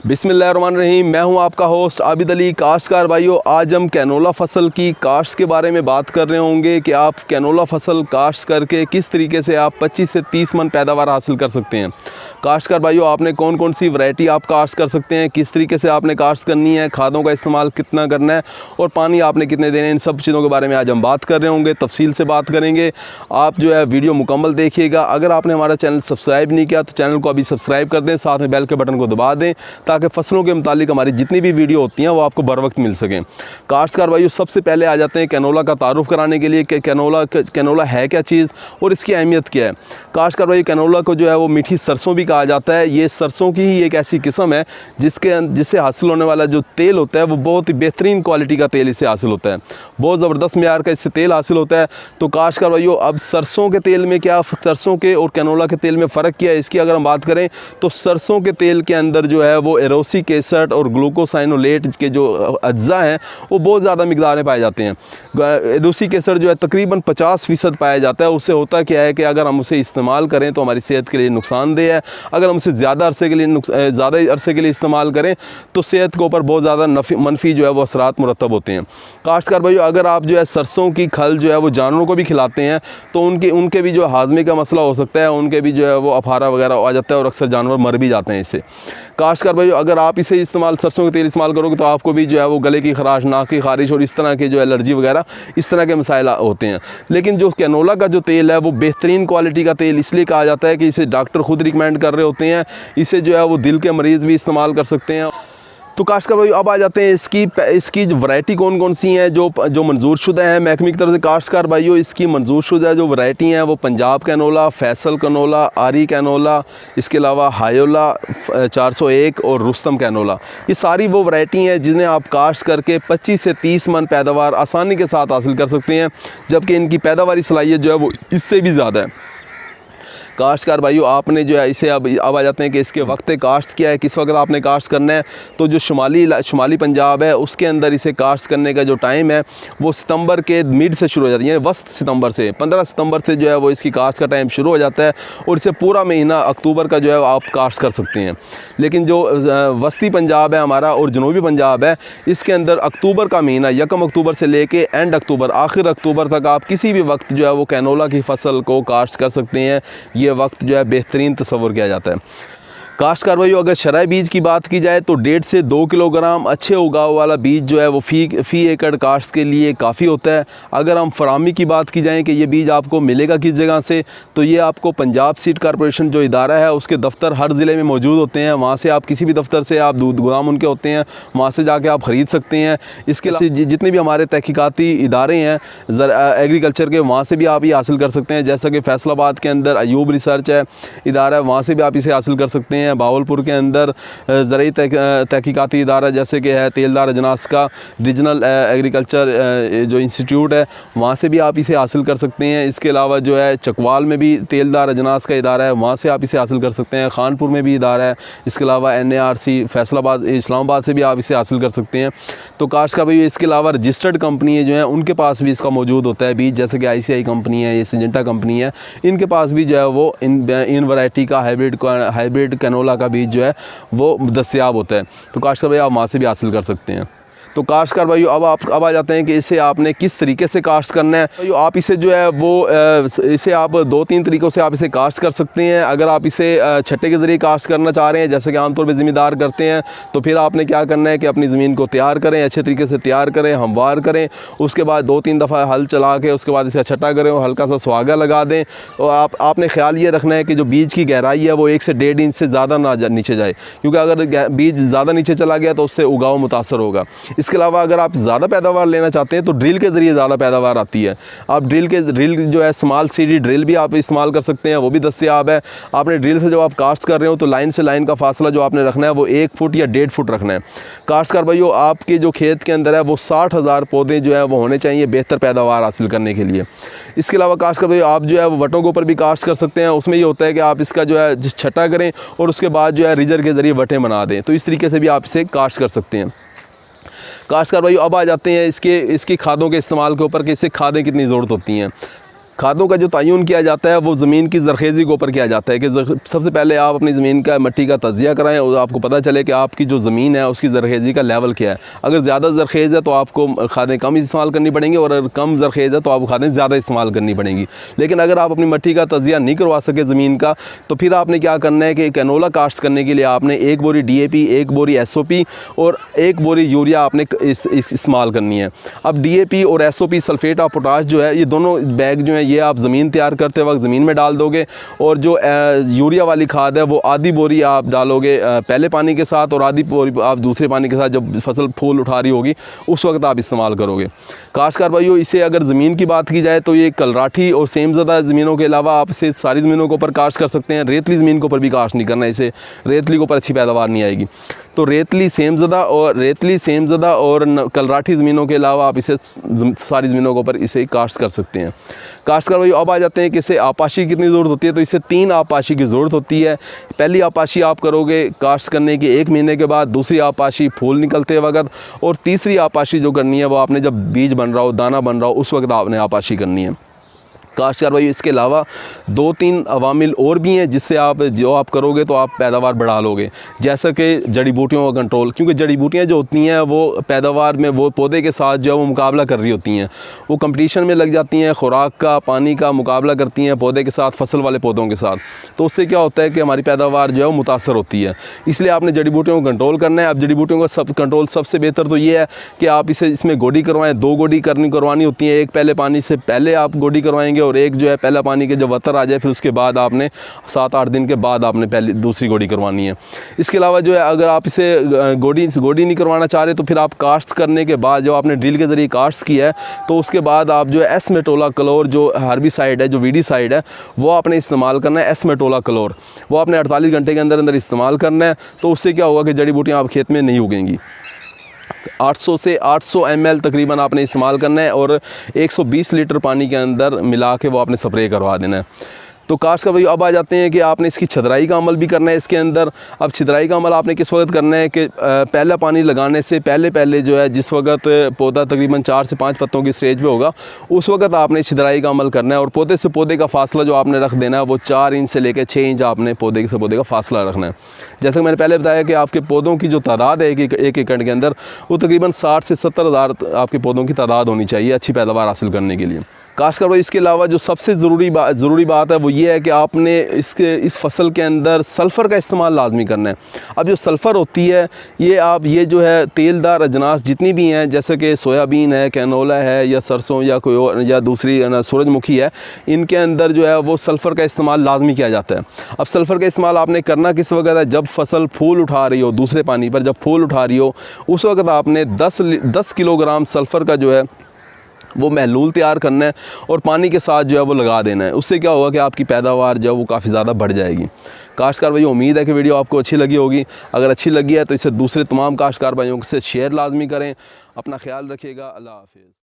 बिस्मिल्लाहिर्रहमानिर्रहीम। मैं हूं आपका होस्ट आबिद अली। काश्तकार भाइयों, आज हम कैनोला फसल की काश्त के बारे में बात कर रहे होंगे कि आप कैनोला फसल काश्त करके किस तरीके से आप 25 से 30 मन पैदावार हासिल कर सकते हैं। काश्तकार भाइयों, आपने कौन कौन सी वैरायटी आप काश्त कर सकते हैं, किस तरीके से आपने काश्त करनी है, खादों का इस्तेमाल कितना करना है और पानी आपने कितने देने हैं, इन सब चीज़ों के बारे में आज हम बात कर रहे होंगे, तफसील से बात करेंगे। आप जो है वीडियो मुकम्मल देखिएगा। अगर आपने हमारा चैनल सब्सक्राइब नहीं किया तो चैनल को अभी सब्सक्राइब कर दें, साथ में बेल के बटन को दबा दें ताकि फसलों के मुतालिक हमारी जितनी भी वीडियो होती हैं वो आपको बर वक्त मिल सकें। काश्तकार भाइयों, सबसे पहले आ जाते हैं कैनोला का तारुफ कराने के लिए कि कैनोला है क्या चीज़ और इसकी अहमियत क्या है। काश्तकार भाइयों, कैनोला को जो है वो मीठी सरसों भी कहा जाता है। ये सरसों की ही एक ऐसी किस्म है जिससे हासिल होने वाला जो तेल होता है वो बहुत ही बेहतरीन क्वालिटी का तेल इससे हासिल होता है, बहुत ज़बरदस्त मेयार का इससे तेल हासिल होता है। तो काश्तकार भाइयों, अब सरसों के तेल में क्या, सरसों के और कैनोला के तेल में फ़र्क क्या है, इसकी अगर हम बात करें तो सरसों के तेल के अंदर जो है वो एरोसिक एसिड और ग्लूकोसाइनोलेट के जो अज्जा हैं वो बहुत ज़्यादा मिकदार में पाए जाते हैं। एरोसिक एसिड जो है तकरीबन 50% पाया जाता है। उससे होता क्या है कि अगर हम उसे इस्तेमाल करें तो हमारी सेहत के लिए नुकसानदेह है। अगर हम उसे ज़्यादा अरसे के लिए इस्तेमाल करें तो सेहत के ऊपर बहुत ज़्यादा मनफी जो है वो असरात मुरतब होते हैं। काश्तकार भाइयों, अगर आप जो है सरसों की खल जो है वो जानवरों को भी खिलाते हैं तो उनके भी जो हाजमे का मसला हो सकता है, उनके भी जो है वो अफारा वगैरह आ जाता है और अक्सर जानवर मर भी जाते हैं इससे। काश्तकार भाइयों, अगर आप इसे सरसों के तेल इस्तेमाल करोगे तो आपको भी जो है वो गले की खराश, नाक की खारिश और इस तरह के जो एलर्जी वगैरह इस तरह के मसाइल होते हैं। लेकिन जो कैनोला का जो तेल है वो बेहतरीन क्वालिटी का तेल इसलिए कहा जाता है कि इसे डॉक्टर खुद रिकमेंड कर रहे होते हैं। इसे जो है वो दिल के मरीज़ भी इस्तेमाल कर सकते हैं। तो काश्तकार भाई, अब आ जाते हैं इसकी जो वैरायटी कौन कौन सी हैं जो मंजूर शुदा है महकमे की तरफ से। काश्तकार भाइयों, इसकी मंजूर शुदा जो वैरायटी हैं वो पंजाब कैनोला, फैसल कैनोला, आरी कैनोला, इसके अलावा हायोला 401 और रुस्तम कैनोला, ये सारी वो वैरायटी हैं जिन्हें आप काश्त करके 25 से 30 मन पैदावार आसानी के साथ हासिल कर सकते हैं, जबकि इनकी पैदावारी सलाहियत जो है वो इससे भी ज़्यादा है। काश्तकार भाइयों, आपने जो है इसे अब आ जाते हैं कि इसके वक्त काश्त क्या है, किस वक्त आपने काश्त करना है। तो जो शुमाली पंजाब है उसके अंदर इसे काश्त करने का जो टाइम है वो सितंबर के मिड से शुरू हो जाती है, यानी वस्त सितंबर से 15 सितंबर से जो है वो इसकी काश्त का टाइम शुरू हो जाता है और इसे पूरा महीना अक्टूबर का जो है आप काश्त कर सकते हैं। लेकिन जो वस्ती पंजाब है हमारा और जनूबी पंजाब है, इसके अंदर अक्टूबर का महीना 1 अक्टूबर से लेके एंड अक्टूबर, आखिर अक्टूबर तक आप किसी भी वक्त जो है वो कैनोला की फसल को काश्त कर सकते हैं। ये वक्त जो है बेहतरीन तस्वर किया जाता है। काश्तकार भाइयों, अगर शरई बीज की बात की जाए तो 1.5 से 2 किलोग्राम अच्छे उगाव वाला बीज जो है वो फ़ी एकड़ काश्त के लिए काफ़ी होता है। अगर हम फरामी की बात की जाए कि ये बीज आपको मिलेगा किस जगह से, तो ये आपको पंजाब सीड कॉरपोरेशन जो इदारा है उसके दफ्तर हर ज़िले में मौजूद होते हैं। वहाँ से आप किसी भी दफ्तर से, आप दूध गोदाम उनके होते हैं, वहाँ से जाके आप ख़रीद सकते हैं। इसके अलावा जितने भी हमारे तहकीकाती इदारे हैं एग्रीकल्चर के, वहाँ से भी आप ये हासिल कर सकते हैं। जैसा कि फैसलाबाद के अंदर अयूब रिसर्च है इदारा है, वहाँ से भी आप इसे हासिल कर सकते हैं। बावलपुर के अंदर ज़राई तहकीकाती इदारा जैसे कि है तेलदार अजनास का रीजनल एग्रीकल्चर जो इंस्टीट्यूट है, वहाँ से भी आप इसे हासिल कर सकते हैं। इसके अलावा जो है चकवाल में भी तेलदार अजनास का इदारा है, वहाँ से आप इसे हासिल कर सकते हैं। खानपुर में भी इदारा है। इसके अलावा NARC फैसलाबाद इस्लामाबाद से भी आप इसे हासिल कर सकते हैं। तो काश्तकार भाई, इसके अलावा रजिस्टर्ड कंपनी जो हैं उनके पास भी इसका मौजूद होता है बीज, जैसे कि ICI कंपनी है, ये सिंजेंटा कंपनी है, इनके पास भी जो है वो इन वैरायटी का हाइब्रिड कैनोला का बीज जो है वो दस्तयाब होता है। तो काश्तकार भाई, आप वहाँ से भी हासिल कर सकते हैं। तो काश्तकार भाइयों, अब आ जाते हैं कि इसे आपने किस तरीके से काश्त करना है। भाइयों, आप इसे जो है वो इसे आप 2-3 तरीक़ों से आप इसे काश्त कर सकते हैं। अगर आप इसे छट्टे के ज़रिए काश्त करना चाह रहे हैं, जैसे कि आमतौर पे ज़मींदार करते हैं, तो फिर आपने क्या करना है कि अपनी ज़मीन को तैयार करें, अच्छे तरीके से तैयार करें, हमवार करें। उसके बाद 2-3 दफ़ा हल चला के उसके बाद इसे छट्टा करें और हल्का सा सुहागा लगा दें। और आपने ख्याल ये रखना है कि जो बीज की गहराई है वो 1 से 1.5 इंच से ज़्यादा ना नीचे जाए, क्योंकि अगर बीज ज़्यादा नीचे चला गया तो उससे उगाव मुतासर होगा। इसके अलावा अगर आप ज़्यादा पैदावार लेना चाहते हैं तो ड्रिल के ज़रिए ज़्यादा पैदावार आती है। आप ड्रिल जो है स्मॉल CD ड्रिल भी आप इस्तेमाल कर सकते हैं, वो भी दस्तयाब है। आपने ड्रिल से जब आप काश्त कर रहे हो तो लाइन से लाइन का फासला जो आपने रखना है वो 1 फुट या 1.5 फुट रखना है। काश्तकार भाइयों, आपके जो खेत के अंदर है वो 60,000 पौधे जो है वो होने चाहिए बेहतर पैदावार हासिल करने के लिए। इसके अलावा काश्तकार भाइयों, आप जो है वो वटों के ऊपर भी काश्त कर सकते हैं। उसमें ये होता है कि आप इसका जो है छट्टा करें और उसके बाद जो है रिजर के ज़रिए वटें बना दें। तो इस तरीके से भी आप इसे काश्त कर सकते हैं। काश्तकार भाइयों, अब आ जाते हैं इसकी खादों के इस्तेमाल के ऊपर कि इससे खादें कितनी ज़रूरत होती हैं। खादों का जो तयन किया जाता है वो ज़मीन की ज़रखेज़ी के ऊपर किया जाता है कि सबसे पहले आप अपनी ज़मीन का मिट्टी का तजिया कराएं और आपको पता चले कि आपकी जो ज़मीन है उसकी ज़रखेज़ी का लेवल क्या है। अगर ज़्यादा ज़रखेज़ है तो आपको खादें कम इस्तेमाल करनी पड़ेंगी, और अगर कम ज़रखेज़ है तो आपको खादें ज़्यादा इस्तेमाल करनी पड़ेंगी। लेकिन अगर आप अपनी मिट्टी का तजिया नहीं करवा सके ज़मीन का, तो फिर आपने क्या करना है कि कैनोला काश्त करने के लिए आपने 1 बोरी DAP, 1 बोरी SOP और 1 बोरी यूरिया आपने इस्तेमाल करनी है। अब DAP और SOP सल्फेट ऑफ पोटाश जो है, ये दोनों बैग जो है ये आप ज़मीन तैयार करते वक्त ज़मीन में डाल दोगे, और जो यूरिया वाली खाद है वो आधी बोरी आप डालोगे पहले पानी के साथ, और आधी बोरी आप दूसरे पानी के साथ जब फसल फूल उठा रही होगी उस वक्त आप इस्तेमाल करोगे। काश्तकार भाइयों, इसे अगर ज़मीन की बात की जाए तो ये कलराठी और सेमज़दा ज़मीनों के अलावा आप इसे सारी ज़मीनों के ऊपर काश्त कर सकते हैं। रेतली ज़मीन के ऊपर भी काश्त नहीं करना, इसे रेतली के ऊपर अच्छी पैदावार नहीं आएगी। तो रेतली सेमज़दा और कलराठी ज़मीनों के अलावा आप इसे सारी ज़मीनों के ऊपर इसे काश्त कर सकते हैं। काश्तकार भाई, अब आ जाते हैं कि इसे आपाशी की कितनी ज़रूरत होती है। तो इसे 3 आपाशी की ज़रूरत होती है। पहली आपाशी आप करोगे काश्त करने के 1 महीने के बाद, दूसरी आपाशी फूल निकलते वक्त, और तीसरी आपाशी जो करनी है वो आपने जब बीज बन रहा हो, दाना बन रहा हो, उस वक्त आपने आपाशी करनी है। काश्तकार भाई, इसके अलावा 2-3 अवामिल और भी हैं जिससे आप करोगे तो आप पैदावार बढ़ा लोगे, जैसा कि जड़ी बूटियों का कंट्रोल, क्योंकि जड़ी बूटियाँ जो होती हैं वो पैदावार में वो पौधे के साथ जो है वो मुकाबला कर रही होती हैं, वो कंपटीशन में लग जाती हैं, खुराक का, पानी का मुकाबला करती हैं पौधे के साथ, फसल वाले पौधों के साथ। तो उससे क्या होता है कि हमारी पैदावार जो है वो मुतासर होती है। इसलिए आपने जड़ी बूटियों को कंट्रोल करना है। अब जड़ी बूटियों का कंट्रोल सबसे बेहतर तो ये है कि आप इसमें गोडी करवाएँ। 2 गोडी करवानी होती है। एक पहले पानी से पहले आप गोडी करवाएंगे, और एक जो है पहला पानी के जब वतर आ जाए फिर उसके बाद आपने 7-8 दिन के बाद आपने पहली दूसरी गोडी करवानी है। इसके अलावा जो है अगर आप इसे गोडी नहीं करवाना चाह रहे तो फिर आप काश्त करने के बाद, जो आपने ड्रिल के ज़रिए काश्त किया है, तो उसके बाद आप जो है एसमेटोलाक्लोर जो हर्बिसाइड है, जो वीडीसाइड है, वो आपने इस्तेमाल करना है। एसमेटोलाक्लोर वो आपने 48 घंटे के अंदर इस्तेमाल करना है। तो उससे क्या होगा कि जड़ी बूटियाँ आप खेत में नहीं उगेंगी। 800 से 800 ml तकरीबन आपने इस्तेमाल करना है, और 120 लीटर पानी के अंदर मिला के वो आपने स्प्रे करवा देना है। तो काश्तकार भाई, अब आ जाते हैं कि आपने इसकी छदराई का अमल भी करना है इसके अंदर। अब छदराई का अमल आपने किस वक्त करना है कि पहला पानी लगाने से पहले जो है, जिस वक्त पौधा तकरीबन 4 से 5 पत्तों की स्टेज पे होगा, उस वक्त आपने छदराई का अमल करना है। और पौधे से पौधे का फासला जो आपने रख देना है वो 4 इंच से लेकर 6 इंच आपने पौधे से पौधे का फासला रखना है। जैसे कि मैंने पहले बताया कि आपके पौधों की जो तादाद है एक एकड़ के अंदर, वो तकरीबन 60 से 70 हज़ार आपके पौधों की तादाद होनी चाहिए अच्छी पैदावार हासिल करने के लिए। काश्तकार भाई, इसके अलावा जो सबसे ज़रूरी बात है वो ये है कि आपने इस फसल के अंदर सल्फ़र का इस्तेमाल लाजमी करना है। अब जो सल्फ़र होती है ये जो है तेलदार अजनास जितनी भी हैं, जैसे कि सोयाबीन है, कैनोला है, या सरसों, या कोई और, या दूसरी सूरजमुखी है, इनके अंदर जो है वो सल्फ़र का इस्तेमाल लाजमी किया जाता है। अब सल्फ़र का इस्तेमाल आपने करना किस वक्त है? जब फसल फूल उठा रही हो, दूसरे पानी पर जब फूल उठा रही हो, उस वक्त आपने 10 किलोग्राम सल्फ़र का जो है वो महलूल तैयार करना है, और पानी के साथ जो है वो लगा देना है। उससे क्या होगा कि आपकी पैदावार जो है वो काफ़ी ज़्यादा बढ़ जाएगी। काश्तकार भाइयों, उम्मीद है कि वीडियो आपको अच्छी लगी होगी। अगर अच्छी लगी है तो इसे दूसरे तमाम काश्तकार भाइयों से शेयर लाजमी करें। अपना ख्याल रखिएगा। अल्लाह हाफ़िज़।